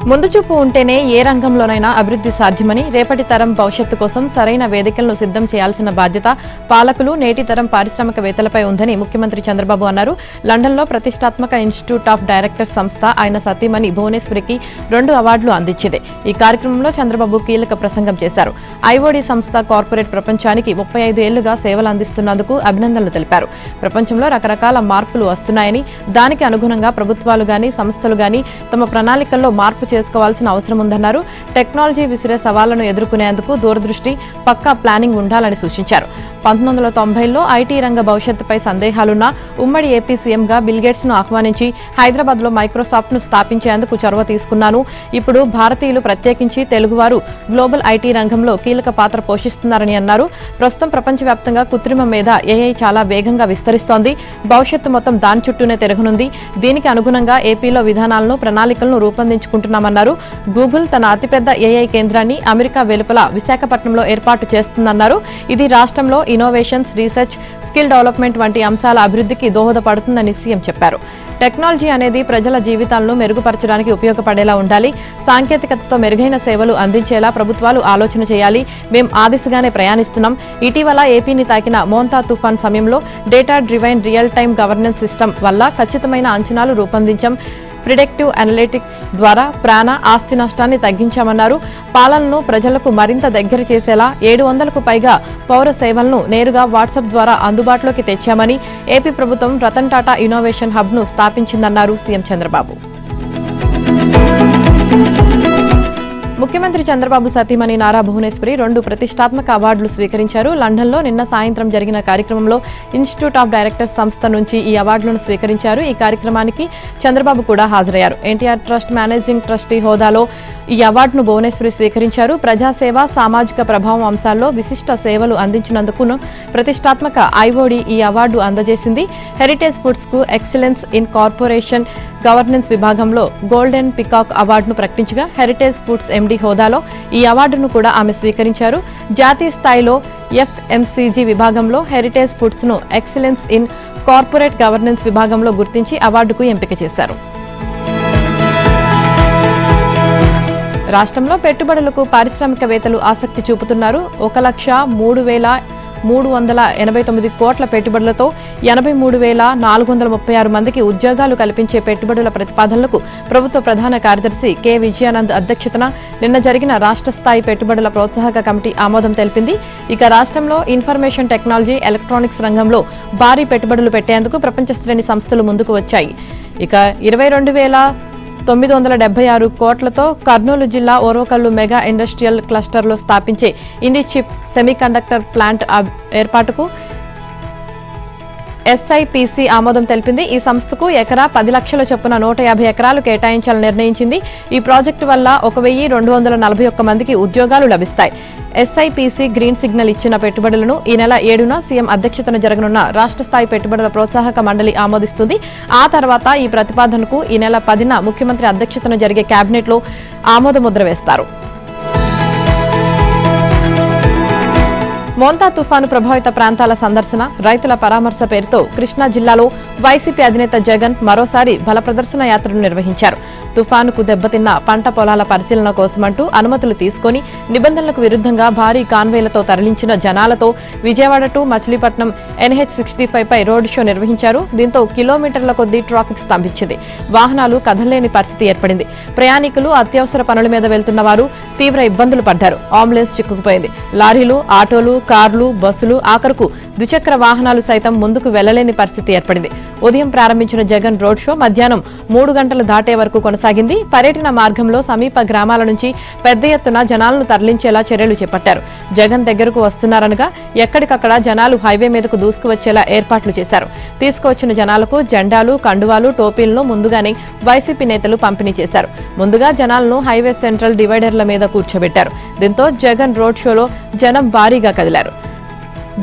ముందుచూపు ఉంటేనే ఏ రంగంలోనైనా అభివృద్ధి సాధ్యమని, రేపటి తరం భవిష్యత్తు కోసం సరైన వేదికలను సిద్ధం చేయాల్సిన బాధ్యత పాలకులు, నేటి తరం పారిశ్రామికవేత్తలపై ఉందని ముఖ్యమంత్రి చంద్రబాబు అన్నారు. లండన్లో ప్రతిష్టాత్మక ఇన్స్టిట్యూట్ ఆఫ్ డైరెక్టర్స్ సంస్థ ఆయన సతీమణి భువనేశ్వరికి 2 అవార్డులు అందించింది. ఈ కార్యక్రమంలో చంద్రబాబు కీలక ప్రసంగం చేశారు. ఐఓడి సంస్థ కార్పొరేట్ ప్రపంచానికి 35 ఏళ్లుగా సేవలు అందిస్తున్నందుకు అభినందనలు తెలిపారు. ప్రపంచంలో రకరకాల మార్పులు వస్తున్నాయని, దానికి అనుగుణంగా ప్రభుత్వాలు గాని, సంస్థలు గాని తమ ప్రణాళికల్లో మార్పు చేసుకోవాల్సిన అవసరం ఉందన్నారు. టెక్నాలజీ విసిరే సవాళ్లను ఎదుర్కొనేందుకు దూరదృష్టి, పక్కా ప్లానింగ్ ఉండాలని సూచించారు. 1990లో ఐటీ రంగ భవిష్యత్తుపై సందేహాలున్న ఉమ్మడి ఏపీ సీఎంగా బిల్గేట్స్ ను ఆహ్వానించి హైదరాబాద్లో మైక్రోసాఫ్ట్ ను స్థాపించేందుకు చొరవ తీసుకున్నాను. ఇప్పుడు భారతీయులు, ప్రత్యేకించి తెలుగువారు గ్లోబల్ ఐటీ రంగంలో కీలక పాత్ర పోషిస్తున్నారని అన్నారు. ప్రస్తుతం ప్రపంచవ్యాప్తంగా కృత్రిమ మేధ ఏఐ చాలా వేగంగా విస్తరిస్తోంది. భవిష్యత్తు మొత్తం దాని చుట్టూనే తిరగనుంది. దీనికి అనుగుణంగా ఏపీలో విధానాలను, ప్రణాళికలను రూపొందించుకుంటున్నామన్నారు. గూగుల్ తన అతిపెద్ద ఏఐ కేంద్రాన్ని అమెరికా వెలుపల విశాఖపట్నంలో ఏర్పాటు చేస్తుందన్నారు. ఇది రాష్ట్రంలో ఇన్నోవేషన్స్, రీసెర్చ్, స్కిల్ డెవలప్మెంట్ వంటి అంశాల అభివృద్ధికి దోహదపడుతుందని సీఎం చెప్పారు. టెక్నాలజీ అనేది ప్రజల జీవితాలను మెరుగుపరచడానికి ఉపయోగపడేలా ఉండాలి. సాంకేతికతతో మెరుగైన సేవలు అందించేలా ప్రభుత్వాలు ఆలోచన చేయాలి. మేం ఆ దిశగానే ప్రయాణిస్తున్నాం. ఇటీవల ఏపీని తాకిన మోంతా తుఫాన్ సమయంలో data driven real time governance system వల్ల ఖచ్చితమైన అంచనాలు రూపొందించాం. ప్రిడిక్టివ్ అనలిటిక్స్ ద్వారా ప్రాణ, ఆస్తి నష్టాన్ని తగ్గించామన్నారు. పాలనను ప్రజలకు మరింత దగ్గర చేసేలా 700కు పైగా పౌర సేవలను నేరుగా వాట్సాప్ ద్వారా అందుబాటులోకి తెచ్చామని, ఏపీ ప్రభుత్వం రతన్ టాటా ఇన్నోవేషన్ హబ్ ను స్థాపించిందన్నారు సీఎం చంద్రబాబు. ముఖ్యమంత్రి చంద్రబాబు సతీమణి నారా భువనేశ్వరి 2 ప్రతిష్టాత్మక అవార్డులు స్వీకరించారు. లండన్లో నిన్న సాయంత్రం జరిగిన కార్యక్రమంలో ఇన్స్టిట్యూట్ ఆఫ్ డైరెక్టర్స్ సంస్థ నుంచి ఈ అవార్డులను స్వీకరించారు. ఈ కార్యక్రమానికి చంద్రబాబు కూడా హాజరయ్యారు. ఎన్టీఆర్ ట్రస్ట్ మేనేజింగ్ ట్రస్టీ హోదాలో ఈ అవార్డును భువనేశ్వరి స్వీకరించారు. ప్రజాసేవ, సామాజిక ప్రభావం అంశాల్లో విశిష్ట సేవలు అందించినందుకు ప్రతిష్టాత్మక ఐఓడి ఈ అవార్డు అందజేసింది. హెరిటేజ్ ఫుడ్స్ కు ఎక్సలెన్స్ ఇన్ కార్పొరేషన్ గవర్నెన్స్ విభాగంలో గోల్డెన్ పికాక్ అవార్డును ప్రకటించగా, హెరిటేజ్ ఫుడ్స్ ఎండీ హోదాలో ఈ అవార్డును కూడా ఆమె స్వీకరించారు. జాతీయ స్థాయిలో ఎఫ్ఎంసీజీ విభాగంలో హెరిటేజ్ ఫుడ్స్ ను ఎక్సలెన్స్ ఇన్ కార్పొరేట్ గవర్నెన్స్ విభాగంలో గుర్తించి అవార్డుకు ఎంపిక చేశారు. రాష్ట్రంలో పెట్టుబడులకు పారిశ్రామికవేత్తలు ఆసక్తి చూపుతున్నారు. 1,03,389 కోట్ల పెట్టుబడులతో 83,436 మందికి ఉద్యోగాలు కల్పించే పెట్టుబడుల ప్రతిపాదనలకు ప్రభుత్వ ప్రధాన కార్యదర్శి కె విజయానంద్ అధ్యక్షతన నిన్న జరిగిన రాష్ట్ర స్థాయి పెట్టుబడుల ప్రోత్సాహక కమిటీ ఆమోదం తెలిపింది. ఇక రాష్ట్రంలో ఇన్ఫర్మేషన్ టెక్నాలజీ, ఎలక్ట్రానిక్స్ రంగంలో భారీ పెట్టుబడులు పెట్టేందుకు ప్రపంచ శ్రేణి సంస్థలు ముందుకు వచ్చాయి. ఇక 22,976 కోట్లతో కర్నూలు జిల్లా ఓర్వకల్లు మెగా ఇండస్ట్రియల్ క్లస్టర్లో స్థాపించే ఇండిచిప్ సెమీకండక్టర్ ప్లాంట్ ఏర్పాటుకు ఎస్ఐపిసి ఆమోదం తెలిపింది. ఈ సంస్థకు ఎకరా 10 లక్షల చొప్పున 150 ఎకరాలు కేటాయించాలని నిర్ణయించింది. ఈ ప్రాజెక్టు వల్ల 1,241 మందికి ఉద్యోగాలు లభిస్తాయి. ఎస్ఐపిసి గ్రీన్ సిగ్నల్ ఇచ్చిన పెట్టుబడులను ఈ నెల 7న సీఎం అధ్యక్షతన జరగనున్న రాష్ట్ర స్థాయి పెట్టుబడుల ప్రోత్సాహక మండలి ఆమోదిస్తుంది. ఆ తర్వాత ఈ ప్రతిపాదనకు ఈ నెల 10న ముఖ్యమంత్రి అధ్యక్షతన జరిగే కేబినెట్లో ఆమోదముద్ర వేస్తారు. మోంతా తుఫాను ప్రభావిత ప్రాంతాల సందర్శన, రైతుల పరామర్శ పేరుతో కృష్ణా జిల్లాలో వైసీపీ అధినేత జగన్ మరోసారి బల ప్రదర్శన యాత్రను నిర్వహించారు. తుఫానుకు దెబ్బతిన్న పంట పొలాల పరిశీలన కోసమంటూ అనుమతులు తీసుకుని నిబంధనలకు విరుద్ధంగా భారీ కాన్వేలతో తరలించిన జనాలతో విజయవాడ టు మచిలీపట్నం NH65 పై రోడ్ షో నిర్వహించారు. దీంతో కిలోమీటర్ల కొద్దీ ట్రాఫిక్ స్తంభించింది. వాహనాలు కదలలేని పరిస్థితి ఏర్పడింది. ప్రయాణికులు, అత్యవసర పనుల మీద వెళ్తున్న వారు తీవ్ర ఇబ్బందులు పడ్డారు. అంబులెన్స్ చిక్కుకుపోయింది. లారీలు, ఆటోలు, కార్లు, బస్సులు, ఆఖరుకు ద్విచక్ర వాహనాలు సైతం ముందుకు వెళ్లలేని పరిస్థితి ఏర్పడింది. ఉదయం ప్రారంభించిన జగన్ రోడ్ షో మధ్యాహ్నం 3 గంటలు దాటే వరకు కొనసాగింది. పర్యటన మార్గంలో సమీప గ్రామాల నుంచి పెద్ద ఎత్తున జనాలను తరలించేలా చర్యలు చేపట్టారు. జగన్ దగ్గరకు వస్తున్నారనగా ఎక్కడికక్కడ జనాలు హైవే మీదకు దూసుకువచ్చేలా ఏర్పాట్లు చేశారు. తీసుకువచ్చిన జనాలకు జెండాలు, కండువాలు, టోపీలను ముందుగానే వైసీపీ నేతలు పంపిణీ చేశారు. ముందుగా జనాలను హైవే సెంట్రల్ డివైడర్ల మీద కూర్చోబెట్టారు. దీంతో జగన్ రోడ్ షోలో జనం భారీగా కదిలారు.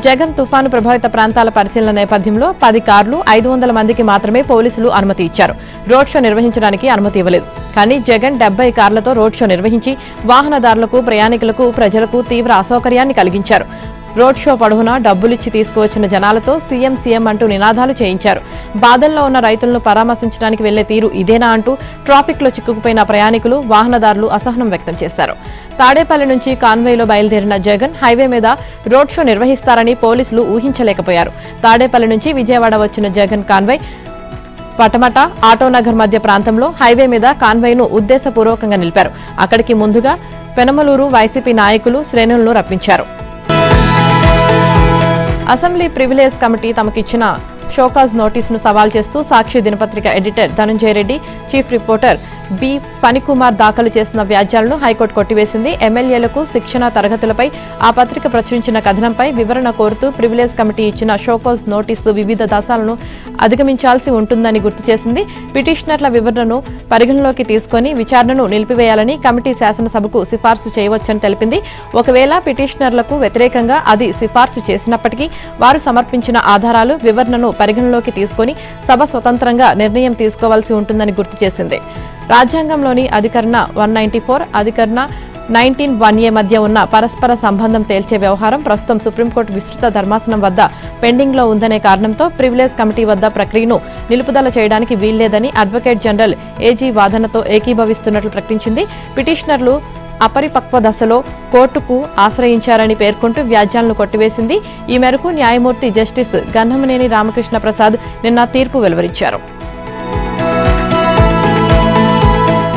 జగన్ తుఫాను ప్రభావిత ప్రాంతాల పరిశీలన నేపథ్యంలో 10 కార్లు, 500 మందికి మాత్రమే పోలీసులు అనుమతి ఇచ్చారు. రోడ్ షో నిర్వహించడానికి అనుమతి ఇవ్వలేదు. కానీ జగన్ 70 కార్లతో రోడ్ షో నిర్వహించి వాహనదారులకు, ప్రయాణికులకు, ప్రజలకు తీవ్ర అసౌకర్యాన్ని కలిగించారు. రోడ్ షో పొడవునా డబ్బులిచ్చి తీసుకువచ్చిన జనాలతో సీఎం అంటూ నినాదాలు చేయించారు. బాధల్లో ఉన్న రైతులను పరామర్శించడానికి వెళ్లే తీరు ఇదేనా అంటూ ట్రాఫిక్ లో చిక్కుకుపోయిన ప్రయాణికులు, వాహనదారులు అసహనం వ్యక్తం చేశారు. తాడేపల్లి నుంచి కాన్వేలో బయలుదేరిన జగన్ హైవే మీద రోడ్ షో నిర్వహిస్తారని పోలీసులు ఊహించలేకపోయారు. తాడేపల్లి నుంచి విజయవాడ వచ్చిన జగన్ కాన్వై పటమట, ఆటోనగర్ మధ్య ప్రాంతంలో హైవే మీద కాన్వైను ఉద్దేశపూర్వకంగా నిలిపారు. అక్కడికి ముందుగా పెనమలూరు వైసీపీ నాయకులు, శ్రేణులను రప్పించారు. అసెంబ్లీ ప్రివిలేజ్ కమిటీ తమకిచ్చిన షోకాజ్ నోటీసును సవాల్ చేస్తూ సాక్షి దినపత్రిక editor Dhananjaya Reddy, chief reporter B Phanikumar దాఖలు చేసిన వ్యాజ్యాలను హైకోర్టు కొట్టివేసింది. ఎమ్మెల్యేలకు శిక్షణ తరగతులపై ఆ పత్రిక ప్రచురించిన కథనంపై వివరణ కోరుతూ ప్రివిలేజ్ కమిటీ ఇచ్చిన షోకాజ్ నోటీసు వివిధ దశలను అధిగమించాల్సి ఉంటుందని గుర్తు చేసింది. పిటిషనర్ల వివరణను పరిగణలోకి తీసుకుని విచారణను నిలిపివేయాలని కమిటీ శాసనసభకు సిఫార్సు చేయవచ్చని తెలిపింది. ఒకవేళ పిటిషనర్లకు వ్యతిరేకంగా అది సిఫార్సు చేసినప్పటికీ వారు సమర్పించిన ఆధారాలు, వివరణను పరిగణలోకి తీసుకుని సభ స్వతంత్రంగా నిర్ణయం తీసుకోవాల్సి ఉంటుందని గుర్తు చేసింది. రాజ్యాంగంలోని అధికరణ 194, అధికరణ 19(1)A మధ్య ఉన్న పరస్పర సంబంధం తేల్చే వ్యవహారం ప్రస్తుతం సుప్రీంకోర్టు విస్తృత ధర్మాసనం వద్ద పెండింగ్ లో ఉందనే కారణంతో ప్రివిలేజ్ కమిటీ వద్ద ప్రక్రియను నిలుపుదల చేయడానికి వీల్లేదని అడ్వకేట్ జనరల్ ఏజీ వాదనతో ఏకీభవిస్తున్నట్లు ప్రకటించింది. పిటిషనర్లు అపరిపక్వ దశలో కోర్టుకు ఆశ్రయించారని పేర్కొంటూ వ్యాజ్యాలను కొట్టివేసింది. ఈ మేరకు న్యాయమూర్తి జస్టిస్ గన్నమనేని రామకృష్ణ ప్రసాద్ నిన్న తీర్పు వెలువరించారు.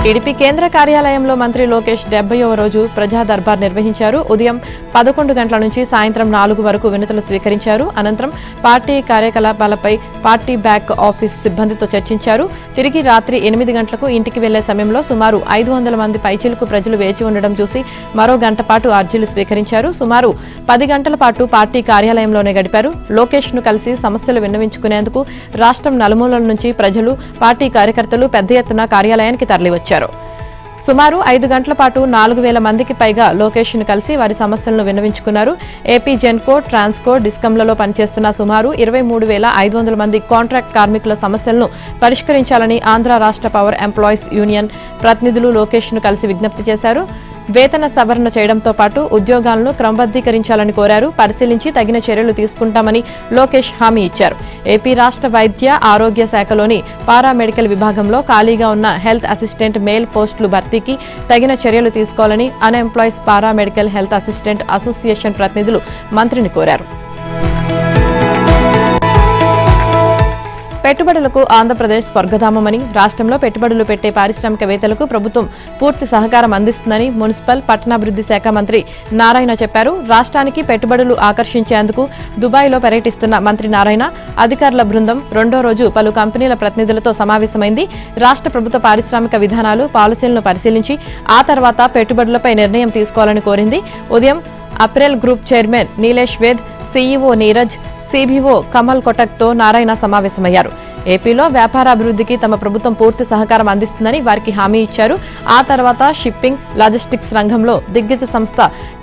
టీడీపీ కేంద్ర కార్యాలయంలో మంత్రి లోకేష్ 70వ రోజు ప్రజా దర్బార్ నిర్వహించారు. ఉదయం 11 గంటల నుంచి సాయంత్రం 4 వరకు వినతులు స్వీకరించారు. అనంతరం పార్టీ కార్యకలాపాలపై పార్టీ బ్యాక్ ఆఫీస్ సిబ్బందితో చర్చించారు. తిరిగి రాత్రి 8 గంటలకు ఇంటికి వెళ్లే సమయంలో సుమారు 500 మంది పైచిలుకు ప్రజలు వేచి ఉండడం చూసి మరో గంట పాటు అర్జీలు స్వీకరించారు. సుమారు 10 గంటల పాటు పార్టీ కార్యాలయంలోనే గడిపారు. లోకేష్ ను కలిసి సమస్యలు విన్నవించుకునేందుకు రాష్ట్రం నలుమూలల నుంచి ప్రజలు, పార్టీ కార్యకర్తలు పెద్ద ఎత్తున కార్యాలయానికి తరలివచ్చారు. సుమారు 5 గంటల పాటు 4000 మందికి పైగా లోకేష్ ను కలిసి వారి సమస్యలను విన్నవించుకున్నారు. ఏపీ జెన్కో, ట్రాన్స్కో, డిస్కంలలో పనిచేస్తున్న సుమారు 23,500 మంది కాంట్రాక్ట్ కార్మికుల సమస్యలను పరిష్కరించాలని ఆంధ్ర రాష్ట్ర పవర్ ఎంప్లాయీస్ యూనియన్ ప్రతినిధులు లోకేష్ ను కలిసి విజ్ఞప్తి చేశారు. వేతన సవరణ చేయడంతో పాటు ఉద్యోగాలను క్రమబద్దీకరించాలని కోరారు. పరిశీలించి తగిన చర్యలు తీసుకుంటామని లోకేష్ హామీ ఇచ్చారు. ఏపీ రాష్ట్ర వైద్య ఆరోగ్య శాఖలోని పారామెడికల్ విభాగంలో ఖాళీగా ఉన్న హెల్త్ అసిస్టెంట్ మేల్ పోస్టులు భర్తీకి తగిన చర్యలు తీసుకోవాలని unemployees paramedical health assistant association ప్రతినిధులు మంత్రిని కోరారు. పెట్టుబడులకు ఆంధ్రప్రదేశ్ స్వర్గధామమని, రాష్ట్రంలో పెట్టుబడులు పెట్టే పారిశ్రామికవేత్తలకు ప్రభుత్వం పూర్తి సహకారం అందిస్తుందని మున్సిపల్, పట్టణాభివృద్ధి శాఖ మంత్రి నారాయణ చెప్పారు. రాష్ట్రానికి పెట్టుబడులు ఆకర్షించేందుకు దుబాయ్లో పర్యటిస్తున్న మంత్రి నారాయణ అధికారుల బృందం 2వ రోజు పలు కంపెనీల ప్రతినిధులతో సమావేశమైంది. రాష్ట్ర ప్రభుత్వ పారిశ్రామిక విధానాలు, పాలసీలను పరిశీలించి ఆ తర్వాత పెట్టుబడులపై నిర్ణయం తీసుకోవాలని కోరింది. ఉదయం Apparel Group chairman Nilesh Ved, CEO Neeraj, CBO Kamal కొటక్తో నారాయణ సమావేశమయ్యారు. ఏపీలో వ్యాపారాభివృద్ధికి తమ ప్రభుత్వం పూర్తి సహకారం అందిస్తుందని వారికి హామీ ఇచ్చారు. ఆ తర్వాత షిప్పింగ్, లాజిస్టిక్స్ రంగంలో దిగ్గజ సంస్థ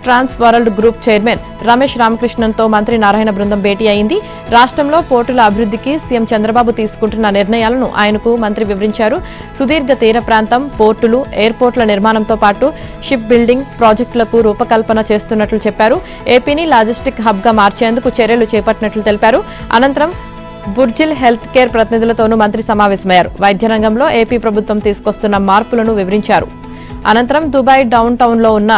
ట్రాన్స్ వరల్డ్ గ్రూప్ చైర్మన్ రమేష్ రామకృష్ణన్తో మంత్రి నారాయణ బృందం భేటీ అయింది. రాష్ట్రంలో పోర్టుల అభివృద్ధికి సీఎం చంద్రబాబు తీసుకుంటున్న నిర్ణయాలను ఆయనకు మంత్రి వివరించారు. సుదీర్ఘ తీర ప్రాంతం, పోర్టులు, ఎయిర్పోర్టుల నిర్మాణంతో పాటు షిప్ బిల్డింగ్ ప్రాజెక్టులకు రూపకల్పన చేస్తున్నట్లు చెప్పారు. ఏపీని లాజిస్టిక్ హబ్గా మార్చేందుకు చర్యలు చేపట్టినట్లు తెలిపారు. అనంతరం బుర్జిల్ హెల్త్ కేర్ ప్రతినిధులతోనూ మంత్రి సమావేశమయ్యారు. వైద్య రంగంలో ఏపీ ప్రభుత్వం తీసుకొస్తున్న మార్పులను వివరించారు. అనంతరం దుబాయ్ డౌన్ టౌన్లో ఉన్న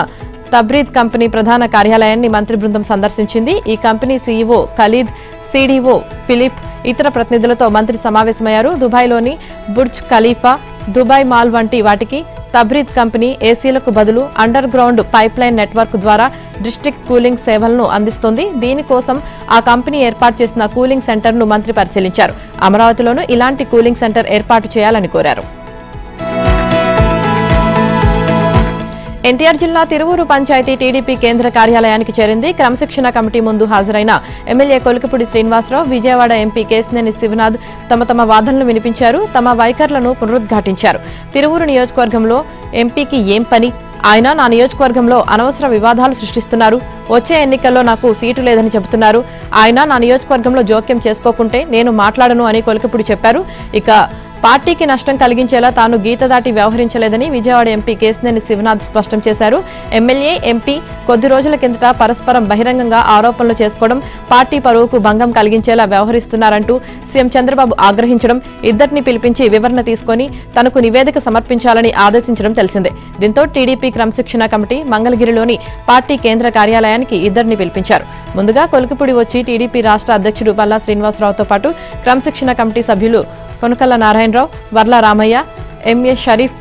తబ్రీద్ కంపెనీ ప్రధాన కార్యాలయాన్ని మంత్రి బృందం సందర్శించింది. ఈ company CEO Khalid, CDO Philip, ఇతర ప్రతినిధులతో మంత్రి సమావేశమయ్యారు. దుబాయ్లోని బుర్జ్ ఖలీఫా, దుబాయ్ మాల్ వంటి వాటికి తబ్రీద్ కంపెనీ ఏసీలకు బదులు అండర్ గ్రౌండ్ పైప్లైన్ నెట్వర్క్ ద్వారా డిస్ట్రిక్ట్ కూలింగ్ సేవలను అందిస్తోంది. దీనికోసం ఆ కంపెనీ ఏర్పాటు చేసిన కూలింగ్ సెంటర్ను మంత్రి పరిశీలించారు. అమరావతిలోనూ ఇలాంటి కూలింగ్ సెంటర్ ఏర్పాటు చేయాలని కోరారు. ఎన్టీఆర్ జిల్లా తిరువూరు పంచాయతీ టీడీపీ కేంద్ర కార్యాలయానికి చేరింది. క్రమశిక్షణ కమిటీ ముందు హాజరైన ఎమ్మెల్యే కొలికపూడి శ్రీనివాసరావు, విజయవాడ ఎంపీ కేశినేని శివనాథ్ తమ వాదనలు వినిపించారు. తమ వైఖరులను పునరుద్ఘాటించారు. తిరువూరు నియోజకవర్గంలో ఎంపీకి ఏం పని? ఆయన నా నియోజకవర్గంలో అనవసర వివాదాలు సృష్టిస్తున్నారు. వచ్చే ఎన్నికల్లో నాకు సీటు లేదని చెబుతున్నారు. ఆయన నా నియోజకవర్గంలో జోక్యం చేసుకోకుంటే నేను మాట్లాడను అని కొలికపూడి చెప్పారు. ఇక పార్టీకి నష్టం కలిగించేలా తాను గీత దాటి వ్యవహరించలేదని విజయవాడ ఎంపీ కేశినేని శివనాథ్ స్పష్టం చేశారు. ఎమ్మెల్యే, ఎంపీ కొద్ది రోజుల కిందట పరస్పరం బహిరంగంగా ఆరోపణలు చేసుకోవడం పార్టీ పరువుకు భంగం కలిగించేలా వ్యవహరిస్తున్నారంటూ సీఎం చంద్రబాబు ఆగ్రహించడం, ఇద్దరిని పిలిపించి వివరణ తీసుకుని తనకు నివేదిక సమర్పించాలని ఆదేశించడం తెలిసిందే. దీంతో టీడీపీ క్రమశిక్షణ కమిటీ మంగళగిరిలోని పార్టీ కేంద్ర కార్యాలయానికి ఇద్దరిని పిలిపించారు. ముందుగా కొలికిపూడి వచ్చి టీడీపీ రాష్ట్ర అధ్యక్షుడు పల్లా శ్రీనివాసరావుతో పాటు క్రమశిక్షణ కమిటీ సభ్యులు కొనకల్ల నారాయణరావు, వర్ల రామయ్య, ఎంఏ షరీఫ్,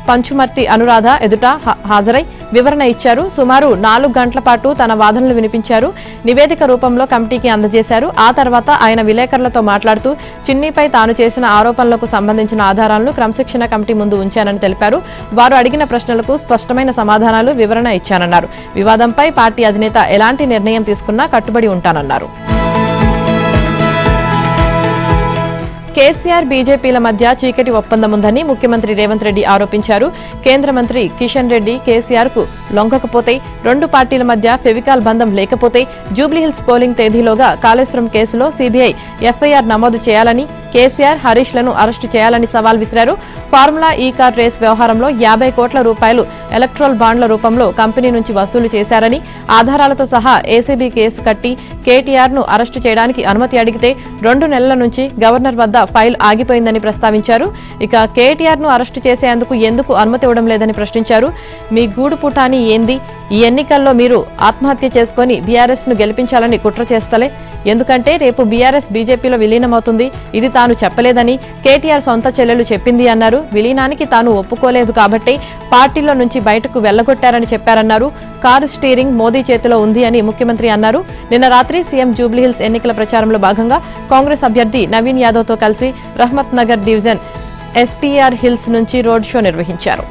పంచుమర్తి అనురాధ ఎదుట హాజరై వివరణ ఇచ్చారు. సుమారు 4 గంటల పాటు తన వాదనలు వినిపించారు. నివేదిక రూపంలో కమిటీకి అందజేశారు. ఆ తర్వాత ఆయన విలేకరులతో మాట్లాడుతూ చిన్నీపై తాను చేసిన ఆరోపణలకు సంబంధించిన ఆధారాలను క్రమశిక్షణ కమిటీ ముందు ఉంచానని తెలిపారు. వారు అడిగిన ప్రశ్నలకు స్పష్టమైన సమాధానాలు, వివరణ ఇచ్చానన్నారు. వివాదంపై పార్టీ అధినేత ఎలాంటి నిర్ణయం తీసుకున్నా కట్టుబడి ఉంటానన్నారు. కేసీఆర్, బీజేపీల మధ్య చీకటి ఒప్పందం ఉందని ముఖ్యమంత్రి రేవంత్ రెడ్డి ఆరోపించారు. కేంద్ర మంత్రి కిషన్ రెడ్డి కేసీఆర్ కు లొంగకపోతే, 2 పార్టీల మధ్య ఫెవికాల్ బంధం లేకపోతే జూబ్లీహిల్స్ పోలింగ్ తేదీలోగా కాళేశ్వరం కేసులో సీబీఐ ఎఫ్ఐఆర్ నమోదు చేయాలని, కేసీఆర్, హరీష్ లను అరెస్టు చేయాలని సవాల్ విసిరారు. ఫార్ములా ఈ కార్ రేస్ వ్యవహారంలో 50 కోట్ల రూపాయలు ఎలక్ట్రల్ బాండ్ల రూపంలో కంపెనీ నుంచి వసూలు చేశారని, ఆధారాలతో సహా ఏసీబీ కేసు కట్టి కేటీఆర్ ను అరెస్టు చేయడానికి అనుమతి అడిగితే 2 నెలల నుంచి గవర్నర్ వద్ద ఫైల్ ఆగిపోయిందని ప్రస్తావించారు. ఇక కేటీఆర్ ను అరెస్టు చేసేందుకు ఎందుకు అనుమతి ఇవ్వడం లేదని ప్రశ్నించారు. మీ గూడు పుటాని ఏంది? ఈ ఎన్నికల్లో మీరు ఆత్మహత్య చేసుకుని బీఆర్ఎస్ ను గెలిపించాలని కుట్ర చేస్తలే. ఎందుకంటే రేపు బీఆర్ఎస్ బీజేపీలో విలీనమవుతుంది. ఇది తాను చెప్పలేదని కేటీఆర్ సొంత చెల్లెలు చెప్పింది అన్నారు. విలీనానికి తాను ఒప్పుకోలేదు కాబట్టి పార్టీలో నుంచి బయటకు వెళ్లగొట్టారని చెప్పారన్నారు. కారు స్టీరింగ్ మోదీ చేతిలో ఉంది అని ముఖ్యమంత్రి అన్నారు. నిన్న రాత్రి సీఎం జూబ్లీహిల్స్ ఎన్నికల ప్రచారంలో భాగంగా కాంగ్రెస్ అభ్యర్థి నవీన్ యాదవ్ తో కలిసి Rahmat Nagar division SPR hills నుంచి రోడ్ షో నిర్వహించారు.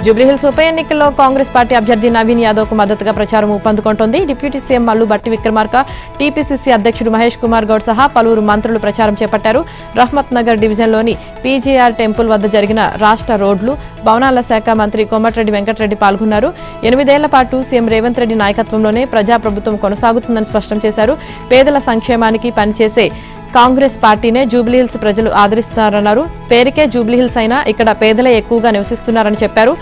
జూబ్లీహిల్స్ ఉప ఎన్నికల్లో కాంగ్రెస్ పార్టీ అభ్యర్థి నవీన్ యాదవ్ కు మద్దతుగా ప్రచారం ఊపందుకుంటోంది. Deputy CM Mallu Bhatti Vikramarka, TPCC అధ్యక్షుడు మహేష్ కుమార్ గౌడ్ సహా పలువురు మంత్రులు ప్రచారం చేపట్టారు. రహమత్ నగర్ డివిజన్లోని పీజీఆర్ టెంపుల్ వద్ద జరిగిన రాష్ట్ర రోడ్లు, భవనాల శాఖ మంత్రి కోమటిరెడ్డి వెంకటరెడ్డి పాల్గొన్నారు. 8 ఏళ్ల పాటు సీఎం రేవంత్ రెడ్డి నాయకత్వంలోనే ప్రజాప్రభుత్వం కొనసాగుతుందని స్పష్టం చేశారు. పేదల సంక్షేమానికి పనిచేసే కాంగ్రెస్ పార్టీనే జూబ్లీహిల్స్ ప్రజలు ఆదరిస్తున్నారన్నారు. పేరుకే జూబ్లీహిల్స్ అయినా ఇక్కడ పేదలే ఎక్కువగా నివసిస్తున్నారని చెప్పారు.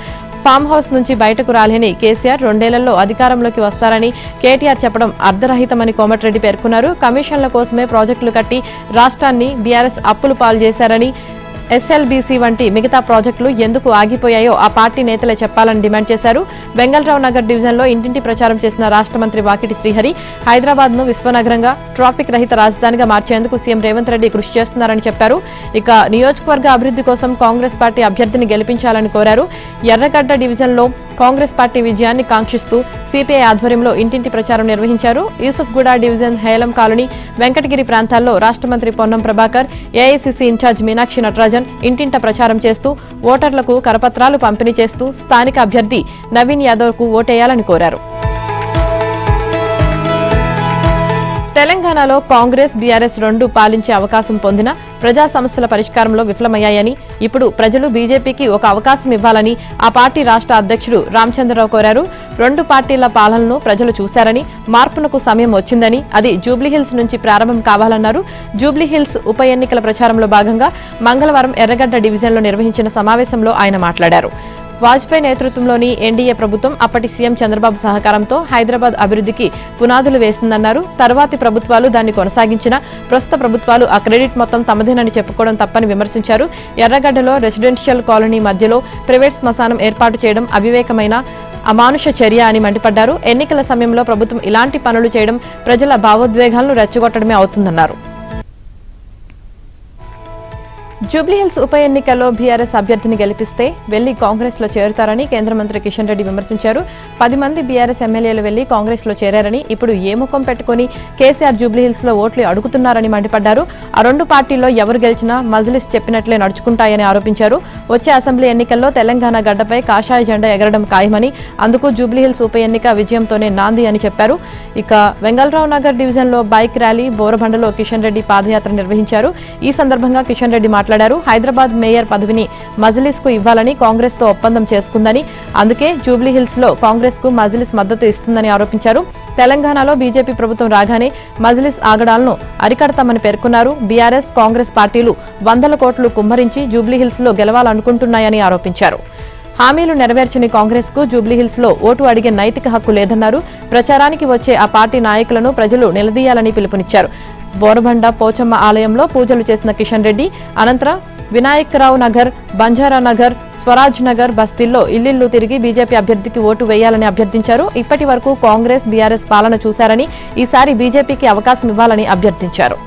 ఫామ్ హౌస్ నుంచి బయటకు రాలేని కేసీఆర్ 2 ఏళ్లలో అధికారంలోకి వస్తారని కేటీఆర్ చెప్పడం అర్ధరహితమని కోమటిరెడ్డి పేర్కొన్నారు. కమిషన్ల కోసమే ప్రాజెక్టులు కట్టి రాష్ట్రాన్ని బీఆర్ఎస్ అప్పులు పాలు చేశారని, ఎస్ఎల్బీసీ వంటి మిగతా ప్రాజెక్టులు ఎందుకు ఆగిపోయాయో ఆ పార్టీ నేతలే చెప్పాలని డిమాండ్ చేశారు. వెంగళరావు నగర్ డివిజన్లో ఇంటింటి ప్రచారం చేసిన రాష్ట్ర మంత్రి వాకిటి శ్రీహరి, హైదరాబాద్ ను విశ్వనగరంగా, ట్రాఫిక్ రహిత రాజధానిగా మార్చేందుకు సీఎం రేవంత్ రెడ్డి కృషి చేస్తున్నారని చెప్పారు. ఇక నియోజకవర్గ అభివృద్ధి కోసం కాంగ్రెస్ పార్టీ అభ్యర్థిని గెలిపించాలని కోరారు. ఎర్రగడ్డ డివిజన్లో కాంగ్రెస్ పార్టీ విజయాన్ని కాంక్షిస్తూ సిపిఐ ఆధ్వర్యంలో ఇంటింటి ప్రచారం నిర్వహించారు. యూసుఫ్గూడ డివిజన్, హేలం కాలనీ, వెంకటగిరి ప్రాంతాల్లో రాష్ట్ర మంత్రి పొన్నం ప్రభాకర్, ఏఐసీసీ ఇన్ఛార్జ్ మీనాక్షి నటరాజన్ ఇంటింట ప్రచారం చేస్తూ ఓటర్లకు కరపత్రాలు పంపిణీ చేస్తూ స్థానిక అభ్యర్థి నవీన్ యాదవ్ కు ఓటేయాలని కోరారు. తెలంగాణలో కాంగ్రెస్, బీఆర్ఎస్ 2 పాలించే అవకాశం పొందిన ప్రజా సమస్యల పరిష్కారంలో విఫలమయ్యాయని, ఇప్పుడు ప్రజలు బీజేపీకి ఒక అవకాశం ఇవ్వాలని ఆ పార్టీ రాష్ట్ర అధ్యక్షుడు రామచంద్రరావు కోరారు. 2 పార్టీల పాలనను ప్రజలు చూశారని, మార్పునకు సమయం వచ్చిందని, అది జూబ్లీహిల్స్ నుంచి ప్రారంభం కావాలన్నారు. జూబ్లీహిల్స్ ఉప ఎన్నికల ప్రచారంలో భాగంగా మంగళవారం ఎర్రగడ్డ డివిజన్లో నిర్వహించిన సమావేశంలో ఆయన మాట్లాడారు. వాజ్పేయి నేతృత్వంలోని ఎన్డీఏ ప్రభుత్వం అప్పటి సీఎం చంద్రబాబు సహకారంతో హైదరాబాద్ అభివృద్ధికి పునాదులు వేసిందన్నారు. తర్వాతి ప్రభుత్వాలు దాన్ని కొనసాగించిన ప్రస్తుత ప్రభుత్వాలు ఆ క్రెడిట్ మొత్తం తమదేనని చెప్పుకోవడం తప్పని విమర్శించారు. ఎర్రగడ్డలో రెసిడెన్షియల్ కాలనీ మధ్యలో ప్రైవేట్ శ్మశానం ఏర్పాటు చేయడం అవివేకమైన, అమానుష చర్య అని మండిపడ్డారు. ఎన్నికల సమయంలో ప్రభుత్వం ఇలాంటి పనులు చేయడం ప్రజల భావోద్వేగాలను రెచ్చగొట్టడమే అవుతుందన్నారు. జూబ్లీహిల్స్ ఉప ఎన్నికల్లో బీఆర్ఎస్ అభ్యర్థిని గెలిపిస్తే వెళ్లి కాంగ్రెస్ లో చేరుతారని కేంద్ర మంత్రి కిషన్ రెడ్డి విమర్శించారు. 10 మంది బీఆర్ఎస్ ఎమ్మెల్యేలు వెళ్లి కాంగ్రెస్ లో చేరారని, ఇప్పుడు ఏ ముఖం పెట్టుకుని కేసీఆర్ జూబ్లీహిల్స్ లో ఓట్లు అడుగుతున్నారని మండిపడ్డారు. ఆ 2 పార్టీల్లో ఎవరు గెలిచినా మజ్లిస్ చెప్పినట్లే నడుచుకుంటాయని ఆరోపించారు. వచ్చే అసెంబ్లీ ఎన్నికల్లో తెలంగాణ గడ్డపై కాషాయ జెండా ఎగరడం ఖాయమని, అందుకు జూబ్లీహిల్స్ ఉప ఎన్నిక విజయంతోనే నాంది అని చెప్పారు. ఇక వెంగళరావు నగర్ డివిజన్ లో బైక్ ర్యాలీ, బోరబండలో కిషన్ రెడ్డి పాదయాత్ర నిర్వహించారు. ఈ సందర్భంగా కిషన్ రెడ్డి మాట్లాడారు. హైదరాబాద్ మేయర్ పదవిని మజ్లిస్ కు ఇవ్వాలని కాంగ్రెస్ తో ఒప్పందం చేసుకుందని, అందుకే జూబ్లీహిల్స్ లో కాంగ్రెస్ కు మజ్లిస్ మద్దతు ఇస్తుందని ఆరోపించారు. తెలంగాణలో బీజేపీ ప్రభుత్వం రాగానే మజ్లిస్ ఆగడాలను అరికడతామని పేర్కొన్నారు. బీఆర్ఎస్, కాంగ్రెస్ పార్టీలు వందల కోట్లు కుమ్మరించి జూబ్లీహిల్స్ లో గెలవాలనుకుంటున్నాయని ఆరోపించారు. హామీలు నెరవేర్చని కాంగ్రెస్ కు జూబ్లీహిల్స్ లో ఓటు అడిగే నైతిక హక్కు లేదన్నారు. ప్రచారానికి వచ్చే ఆ పార్టీ నాయకులను ప్రజలు నిలదీయాలని పిలుపునిచ్చారు. బోరబండ పోచమ్మ ఆలయంలో పూజలు చేసిన కిషన్ రెడ్డి అనంతరం వినాయకరావు నగర్, బంజారా నగర్, స్వరాజ్ నగర్ బస్తీల్లో ఇల్లిల్లు తిరిగి బీజేపీ అభ్యర్థికి ఓటు వేయాలని అభ్యర్థించారు. ఇప్పటి వరకు కాంగ్రెస్, బీఆర్ఎస్ పాలన చూశారని ఈసారి బీజేపీకి అవకాశం ఇవ్వాలని అభ్యర్థించారు.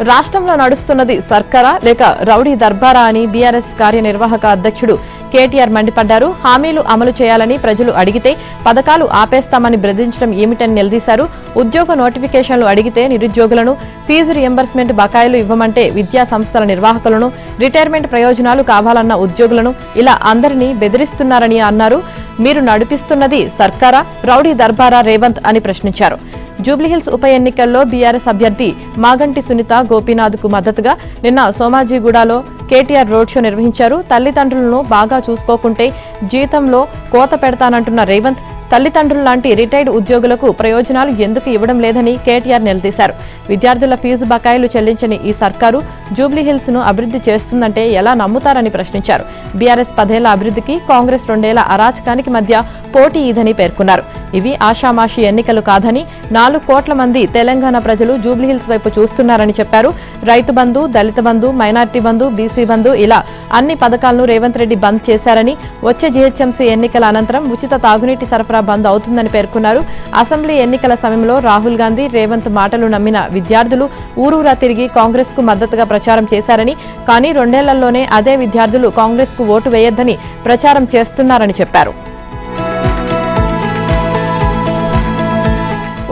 రాష్ట్రంలో నడుస్తున్నది సర్కారా లేక రౌడీ దర్బారా అని బీఆర్ఎస్ కార్యనిర్వాహక అధ్యక్షుడు కేటీఆర్ మండిపడ్డారు. హామీలు అమలు చేయాలని ప్రజలు అడిగితే పథకాలు ఆపేస్తామని బెదిరించడం ఏమిటని నిలదీశారు. ఉద్యోగ నోటిఫికేషన్లు అడిగితే నిరుద్యోగులను, ఫీజు రియంబర్స్మెంట్ బకాయిలు ఇవ్వమంటే విద్యా సంస్థల నిర్వాహకులను, రిటైర్మెంట్ ప్రయోజనాలు కావాలన్న ఉద్యోగులను ఇలా అందరినీ బెదిరిస్తున్నారని అన్నారు. మీరు నడిపిస్తున్నది సర్కారా, రౌడీ దర్బారా రేవంత్ అని ప్రశ్నించారు. జూబ్లీహిల్స్ ఉప ఎన్నికల్లో బీఆర్ఎస్ అభ్యర్థి మాగంటి సునీత గోపీనాథ్ కు మద్దతుగా నిన్న సోమాజిగూడలో కేటీఆర్ రోడ్ షో నిర్వహించారు. తల్లిదండ్రులను బాగా చూసుకోకుంటే జీతంలో కోత పెడతానంటున్న రేవంత్ తల్లిదండ్రులు లాంటి రిటైర్డ్ ఉద్యోగులకు ప్రయోజనాలు ఎందుకు ఇవ్వడం లేదని కేటీఆర్ నిలదీశారు. విద్యార్థుల ఫీజు బకాయిలు చెల్లించని ఈ సర్కారు జూబ్లీహిల్స్ ను అభివృద్ధి చేస్తుందంటే ఎలా నమ్ముతారని ప్రశ్నించారు. బీఆర్ఎస్ 10 ఏళ్ల అభివృద్ధికి, కాంగ్రెస్ 2 ఏళ్ల అరాచకానికి మధ్య పోటీ ఇదని పేర్కొన్నారు. ఇవి ఆషామాషి ఎన్నికలు కాదని 4 కోట్ల మంది తెలంగాణ ప్రజలు జూబ్లీహిల్స్ వైపు చూస్తున్నారని చెప్పారు. రైతు బంధు, దళిత బంధు, మైనార్టీ బంధు, బీసీ బంధు ఇలా అన్ని పథకాలను రేవంత్ రెడ్డి బంద్ చేశారని, వచ్చే జీహెచ్ఎంసీ ఎన్నికల అనంతరం ఉచిత తాగునీటి సరఫరా బంద్ అవుతుందని పేర్కొన్నారు. అసెంబ్లీ ఎన్నికల సమయంలో రాహుల్ గాంధీ, రేవంత్ మాటలు నమ్మిన విద్యార్థులు ఊరూరా తిరిగి కాంగ్రెస్ కు మద్దతుగా ప్రచారం చేశారని, కానీ 2 ఏళ్లలోనే అదే విద్యార్థులు కాంగ్రెస్ కు ఓటు వేయొద్దని ప్రచారం చేస్తున్నారని చెప్పారు.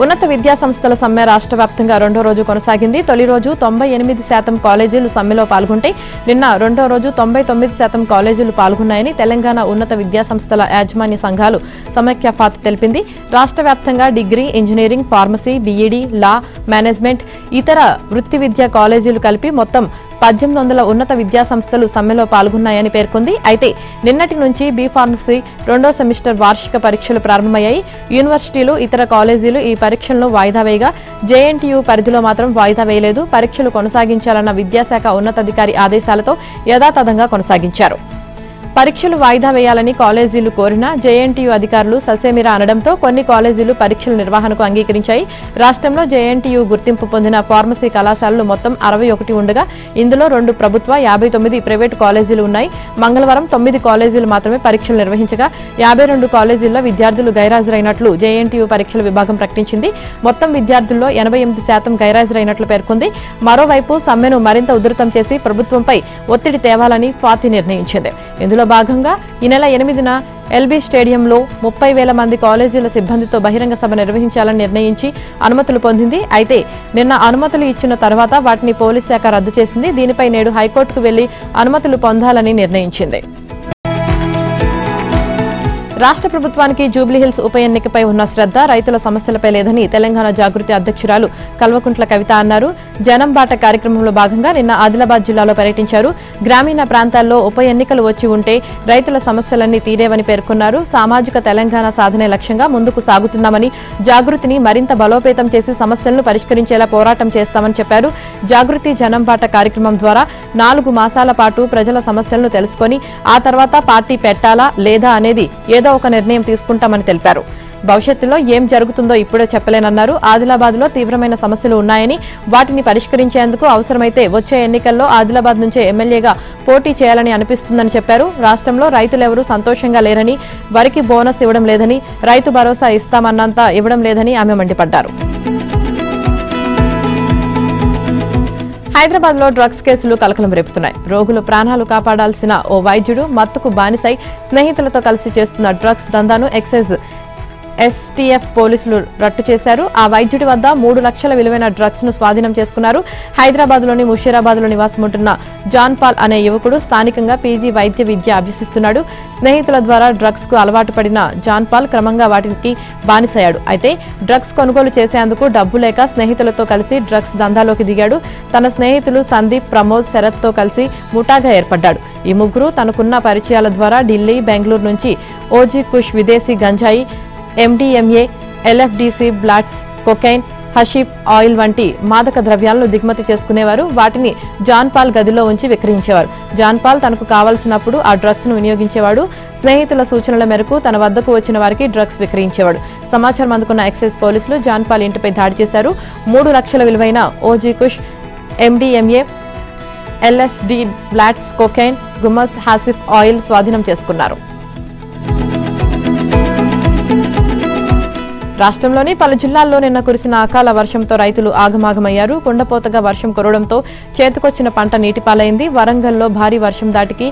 ఉన్నత విద్యా సంస్థల సమ్మె రాష్ట్ర వ్యాప్తంగా 2వ రోజు కొనసాగింది. తొలి రోజు 98% కాలేజీలు సమ్మెలో పాల్గొంటే నిన్న 2వ రోజు 99% కాలేజీలు పాల్గొన్నాయని తెలంగాణ ఉన్నత విద్యా సంస్థల యాజమాన్య సంఘాలు సమైక్యఫాత్ తెలిపింది. రాష్ట్ర వ్యాప్తంగా డిగ్రీ, ఇంజనీరింగ్, ఫార్మసీ, బీఈడీ, లా, మేనేజ్మెంట్, ఇతర వృత్తి విద్యా కాలేజీలు కలిపి మొత్తం 1800 ఉన్నత విద్యా సంస్థలు సమ్మెలో పాల్గొన్నాయని పేర్కొంది. అయితే నిన్నటి నుంచి బీ ఫార్మసీ 2వ సెమిస్టర్ వార్షిక పరీక్షలు ప్రారంభమయ్యాయి. యూనివర్సిటీలు, ఇతర కాలేజీలు ఈ పరీక్షలను వాయిదా వేయగా జేఎన్టీయూ పరిధిలో మాత్రం వాయిదా వేయలేదు. పరీక్షలు కొనసాగించాలన్న విద్యాశాఖ ఉన్నతాధికారి ఆదేశాలతో యథాతథంగా కొనసాగించారు. పరీక్షలు వాయిదా వేయాలని కాలేజీలు కోరినా జేఎన్టీయూ అధికారులు ససేమిరా అనడంతో కొన్ని కాలేజీలు పరీక్షల నిర్వహణకు అంగీకరించాయి. రాష్ట్రంలో జేఎన్టీయూ గుర్తింపు పొందిన ఫార్మసీ కళాశాలలు మొత్తం 61 ఉండగా ఇందులో 2 ప్రభుత్వ, 59 ప్రైవేటు కాలేజీలు ఉన్నాయి. మంగళవారం 9 కాలేజీలు మాత్రమే పరీక్షలు నిర్వహించగా 52 కాలేజీల్లో విద్యార్థులు గైరాజరైనట్లు జేఎన్టీయూ పరీక్షల విభాగం ప్రకటించింది. మొత్తం విద్యార్థుల్లో 88% గైరాజరైనట్లు పేర్కొంది. మరోవైపు సమ్మెను మరింత ఉధృతం చేసి ప్రభుత్వంపై ఒత్తిడి తేవాలని ఫాతి నిర్ణయించింది. ఇందులో భాగంగా ఈ నెల 8న ఎల్బీ స్టేడియంలో 30,000 మంది కాలేజీల సిబ్బందితో బహిరంగ సభ నిర్వహించాలని నిర్ణయించి అనుమతులు పొందింది. అయితే నిన్న అనుమతులు ఇచ్చిన తర్వాత వాటిని పోలీస్ శాఖ రద్దు చేసింది. దీనిపై నేడు హైకోర్టుకు వెళ్లి అనుమతులు పొందాలని నిర్ణయించింది. రాష్ట్ర ప్రభుత్వానికి జూబ్లీహిల్స్ ఉప ఎన్నికపై ఉన్న శ్రద్ధ రైతుల సమస్యలపై లేదని తెలంగాణ జాగృతి అధ్యక్షురాలు కల్వకుంట్ల కవిత అన్నారు. జనం బాట కార్యక్రమంలో భాగంగా నిన్న ఆదిలాబాద్ జిల్లాలో పర్యటించారు. గ్రామీణ ప్రాంతాల్లో ఉప ఎన్నికలు వచ్చి ఉంటే రైతుల సమస్యలన్నీ తీరేవని పేర్కొన్నారు. సామాజిక తెలంగాణ సాధనే లక్ష్యంగా ముందుకు సాగుతున్నామని, జాగృతిని మరింత బలోపేతం చేసి సమస్యలను పరిష్కరించేలా పోరాటం చేస్తామని చెప్పారు. జాగృతి జనం బాట కార్యక్రమం ద్వారా 4 మాసాల పాటు ప్రజల సమస్యలను తెలుసుకొని ఆ తర్వాత పార్టీ పెట్టాలా లేదా అనేది ఏదో ఒక నిర్ణయం తీసుకుంటామని తెలిపారు. భవిష్యత్తులో ఏం జరుగుతుందో ఇప్పుడే చెప్పలేనన్నారు. ఆదిలాబాద్ లో తీవ్రమైన సమస్యలు ఉన్నాయని, వాటిని పరిష్కరించేందుకు అవసరమైతే వచ్చే ఎన్నికల్లో ఆదిలాబాద్ నుంచే ఎమ్మెల్యేగా పోటీ చేయాలని అనిపిస్తుందని చెప్పారు. రాష్ట్రంలో రైతులెవరూ సంతోషంగా లేరని, వరికి బోనస్ ఇవ్వడం లేదని, రైతు భరోసా ఇస్తామన్నంత ఇవ్వడం లేదని ఆమె మండిపడ్డారు. హైదరాబాద్ లో డ్రగ్స్ కేసులు కలకలం రేపుతున్నాయి. రోగులు ప్రాణాలు కాపాడాల్సిన ఓ వైద్యుడు మత్తుకు బానిసై స్నేహితులతో కలిసి చేస్తున్న డ్రగ్స్ దందాను ఎక్సైజ్ ఎస్టీఎఫ్ పోలీసులు రట్టు చేశారు. ఆ వైద్యుడి వద్ద 3 లక్షల విలువైన డ్రగ్స్ ను స్వాధీనం చేసుకున్నారు. హైదరాబాద్ లోని ముషీరాబాద్ లో నివాసముంటున్న జాన్ పాల్ అనే యువకుడు స్థానికంగా పీజీ వైద్య విద్య అభ్యసిస్తున్నాడు. స్నేహితుల ద్వారా డ్రగ్స్ కు అలవాటు పడిన జాన్ పాల్ క్రమంగా వాటికి బానిసయ్యాడు. అయితే డ్రగ్స్ కొనుగోలు చేసేందుకు డబ్బు లేక స్నేహితులతో కలిసి డ్రగ్స్ దందాలోకి దిగాడు. తన స్నేహితులు సందీప్, ప్రమోద్, శరత్ తో కలిసి ముఠాగా ఏర్పడ్డాడు. ఈ ముగ్గురు తనకున్న పరిచయాల ద్వారా ఢిల్లీ, బెంగళూరు నుంచి ఓజీ కుష్, విదేశీ గంజాయి, MDMA, LFDC, blots, cocaine, hashish oil వంటి మాదక ద్రవ్యాలను దిగుమతి చేసుకునేవారు. వాటిని జాన్ పాల్ గదిలో ఉంచి విక్రయించేవారు. జాన్ పాల్ తనకు కావాల్సినప్పుడు ఆ డ్రగ్స్ ను వినియోగించేవాడు. స్నేహితుల సూచనల మేరకు తన వద్దకు వచ్చిన వారికి డ్రగ్స్ విక్రయించేవాడు. సమాచారం అందుకున్న ఎక్సైజ్ పోలీసులు జాన్ పాల్ ఇంటిపై దాడి చేశారు. 3 లక్షల విలువైన OG kush, MDMA, LSD, blots, cocaine, గుమస్, హాసిఫ్ ఆయిల్ స్వాధీనం చేసుకున్నారు. రాష్ట్రంలోని పలు జిల్లాల్లో నిన్న కురిసిన అకాల వర్షంతో రైతులు ఆగమాగమయ్యారు. కుండపోతగా వర్షం కురవడంతో చేతికొచ్చిన పంట నీటిపాలైంది. వరంగల్లో భారీ వర్షం దాటికి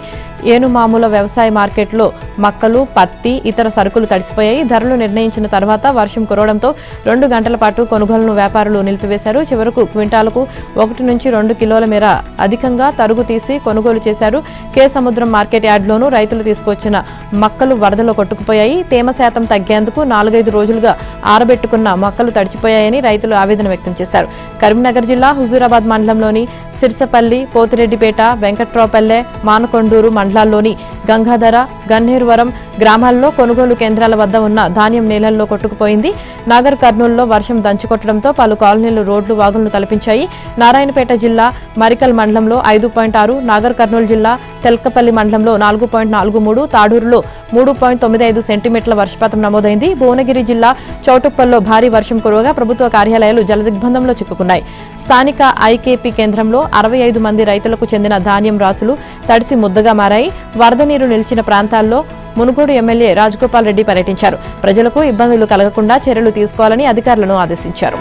ఏనుమాముల వ్యవసాయ మార్కెట్లో మక్కలు, పత్తి, ఇతర సరుకులు తడిసిపోయాయి. ధరలు నిర్ణయించిన తర్వాత వర్షం కురవడంతో 2 గంటల పాటు కొనుగోలును వ్యాపారులు నిలిపివేశారు. చివరకు క్వింటాలకు 1 నుంచి 2 కిలోల మేర అధికంగా తరుగు తీసి కొనుగోలు చేశారు. కే సముద్రం మార్కెట్ యార్డ్లోనూ రైతులు తీసుకొచ్చిన మక్కలు వరదలో కొట్టుకుపోయాయి. తేమ శాతం తగ్గేందుకు 4-5 రోజులుగా ఆరబెట్టుకున్న మొక్కలు తడిచిపోయాయని రైతులు ఆవేదన వ్యక్తం చేశారు. కరీంనగర్ జిల్లా హుజూరాబాద్ మండలంలోని సిర్సపల్లి, పోతిరెడ్డిపేట, వెంకట్రావుపల్లె, మానకొండూరు మండలాల్లోని గంగాధర, గన్నేరువరం గ్రామాల్లో కొనుగోలు కేంద్రాల వద్ద ఉన్న ధాన్యం నీళ్లలో కొట్టుకుపోయింది. నాగర్ కర్నూలులో వర్షం దంచుకొట్టడంతో పలు కాలనీలు రోడ్లు వాగులను తలపించాయి. నారాయణపేట జిల్లా మరికల్ మండలంలో 5.6, నాగర్ కర్నూలు జిల్లా తెల్కపల్లి మండలంలో 4.43, తాడూరులో 3.95 సెంటీమీటర్ల వర్షపాతం నమోదైంది. భువనగిరి జిల్లా చౌటుప్పల్లో భారీ వర్షం కురవగా ప్రభుత్వ కార్యాలయాలు జలదిగ్బంధంలో చిక్కుకున్నాయి. స్థానిక ఐకేపీ కేంద్రంలో 65 మంది రైతులకు చెందిన ధాన్యం రాసులు తడిసి ముద్దగా మారాయి. వరద నీరు నిలిచిన ప్రాంతాల్లో మునుగోడు ఎమ్మెల్యే రాజగోపాల్ రెడ్డి పర్యటించారు. ప్రజలకు ఇబ్బందులు కలగకుండా చర్యలు తీసుకోవాలని అధికారులను ఆదేశించారు.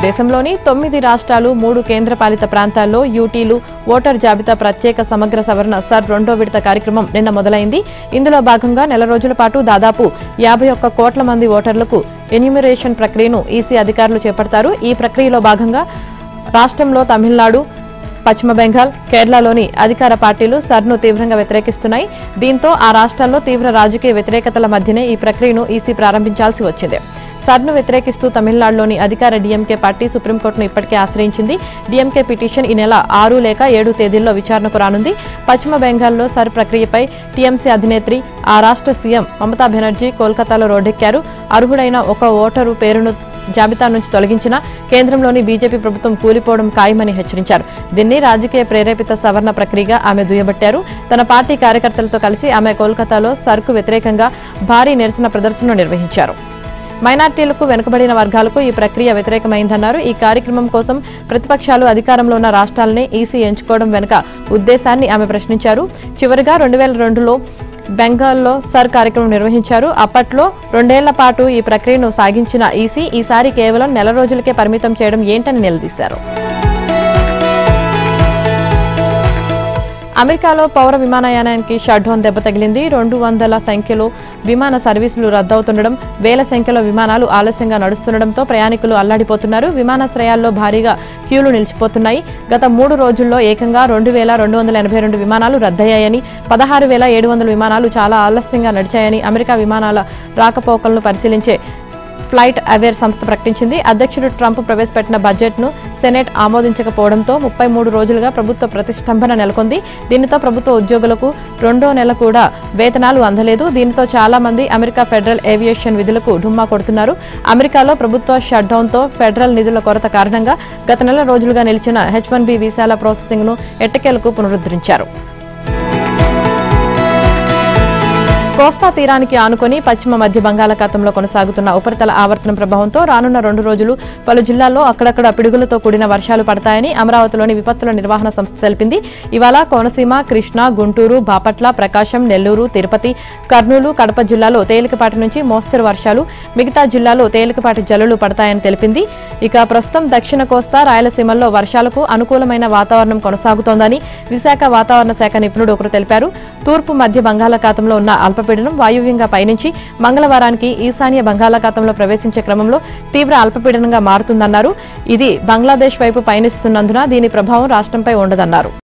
దేశంలోని 9 రాష్ట్రాలు, 3 కేంద్రపాలిత ప్రాంతాల్లో యూటీలు ఓటర్ జాబితా ప్రత్యేక సమగ్ర సవరణ సర్ 2వ విడత కార్యక్రమం నిన్న మొదలైంది. ఇందులో భాగంగా నెల రోజుల పాటు దాదాపు 51 కోట్ల మంది ఓటర్లకు ఎన్యూమరేషన్ ప్రక్రియను ఈసీ అధికారులు చేపడతారు. ఈ ప్రక్రియలో భాగంగా రాష్ట్రంలో తమిళనాడు, పశ్చిమ బెంగాల్, కేరళలోని అధికార పార్టీలు సర్ను తీవ్రంగా వ్యతిరేకిస్తున్నాయి. దీంతో ఆ రాష్ట్రాల్లో తీవ్ర రాజకీయ వ్యతిరేకతల మధ్యనే ఈ ప్రక్రియను ఈసీ ప్రారంభించాల్సి వచ్చింది. సర్ను వ్యతిరేకిస్తూ తమిళనాడులోని అధికార డీఎంకే పార్టీ సుప్రీంకోర్టును ఇప్పటికే ఆశ్రయించింది. డీఎంకే పిటిషన్ ఈ నెల 6 లేక 7 తేదీల్లో విచారణకు రానుంది. పశ్చిమ బెంగాల్లో సర్ ప్రక్రియపై టీఎంసీ అధినేత్రి, ఆ రాష్ట్ర సీఎం మమతా బెనర్జీ కోల్కతాలో రోడ్డెక్కారు. అర్హుడైన ఒక ఓటరు పేరును జాబితా నుంచి తొలగించిన కేంద్రంలోని బీజేపీ ప్రభుత్వం కూలిపోవడం ఖాయమని హెచ్చరించారు. దీన్ని రాజకీయ ప్రేరేపిత సవరణ ప్రక్రియగా ఆమె దుయ్యబట్టారు. తన పార్టీ కార్యకర్తలతో కలిసి ఆమె కోల్కతాలో సర్కు వ్యతిరేకంగా భారీ నిరసన ప్రదర్శనలు నిర్వహించారు. మైనార్టీలకు, వెనుకబడిన వర్గాలకు ఈ ప్రక్రియ వ్యతిరేకమైందన్నారు. ఈ కార్యక్రమం కోసం ప్రతిపక్షాలు అధికారంలో ఉన్న రాష్ట్రాలనే ఈసీ ఎంచుకోవడం వెనుక ఉద్దేశాన్ని ఆమె ప్రశ్నించారు. చివరిగా 2002లో బెంగాల్లో సర్ కార్యక్రమం నిర్వహించారు. అప్పట్లో 2 ఏళ్ల పాటు ఈ ప్రక్రియను సాగించిన ఈసీ ఈసారి కేవలం నెల రోజులకే పరిమితం చేయడం ఏంటని నిలదీశారు. అమెరికాలో పౌర విమానయానానికి షట్ డౌన్ దెబ్బ తగిలింది. 200 సంఖ్యలో విమాన సర్వీసులు రద్దవుతుండడం, వేల సంఖ్యలో విమానాలు ఆలస్యంగా నడుస్తుండటంతో ప్రయాణికులు అల్లాడిపోతున్నారు. విమానాశ్రయాల్లో భారీగా క్యూలు నిలిచిపోతున్నాయి. గత 3 రోజుల్లో ఏకంగా 2282 విమానాలు రద్దయ్యాయని, 16700 విమానాలు చాలా ఆలస్యంగా నడిచాయని అమెరికా విమానాల రాకపోకలను పరిశీలించే ఫ్లైట్ అవేర్ సంస్థ ప్రకటించింది. అధ్యక్షుడు ట్రంప్ ప్రవేశపెట్టిన బడ్జెట్ను సెనెట్ ఆమోదించకపోవడంతో 33 రోజులుగా ప్రభుత్వ ప్రతిష్టంభన నెలకొంది. దీనితో ప్రభుత్వ ఉద్యోగులకు 2వ నెల కూడా వేతనాలు అందలేదు. దీనితో చాలా మంది అమెరికా ఫెడరల్ ఏవియేషన్ విధులకు డుమ్మా కొడుతున్నారు. అమెరికాలో ప్రభుత్వ షట్ డౌన్తో ఫెడరల్ నిధుల కొరత కారణంగా గత నెల రోజులుగా నిలిచిన H-1B వీసాల ప్రాసెసింగ్ను ఎట్టకేలకు పునరుద్ధరించారు. కోస్తా తీరానికి ఆనుకొని పశ్చిమ మధ్య బంగాళాఖాతంలో కొనసాగుతున్న ఉపరితల ఆవర్తనం ప్రభావంతో రానున్న 2 రోజులు పలు జిల్లాల్లో అక్కడక్కడ పిడుగులతో కూడిన వర్షాలు పడతాయని అమరావతిలోని విపత్తుల నిర్వహణ సంస్థ తెలిపింది. ఇవాళ కోనసీమ, కృష్ణా, గుంటూరు, బాపట్ల, ప్రకాశం, నెల్లూరు, తిరుపతి, కర్నూలు, కడప జిల్లాలో తేలికపాటి నుంచి మోస్తరు వర్షాలు, మిగతా జిల్లాలో తేలికపాటి జల్లులు పడతాయని తెలిపింది. ఇక ప్రస్తుతం దక్షిణ కోస్తా, రాయలసీమల్లో వర్షాలకు అనుకూలమైన వాతావరణం కొనసాగుతోందని విశాఖ వాతావరణ శాఖ నిపుణుడు ఒకరు తెలిపారు. తూర్పు మధ్య బంగాళాఖాతంలో ఉన్న అల్పపీడనం వాయువ్యంగా పయనించి మంగళవారానికి ఈశాన్య బంగాళాఖాతంలో ప్రవేశించే క్రమంలో తీవ్ర అల్పపీడనంగా మారుతుందన్నారు. ఇది బంగ్లాదేశ్ వైపు పయనిస్తున్నందున దీని ప్రభావం రాష్ట్రంపై ఉండదన్నారు.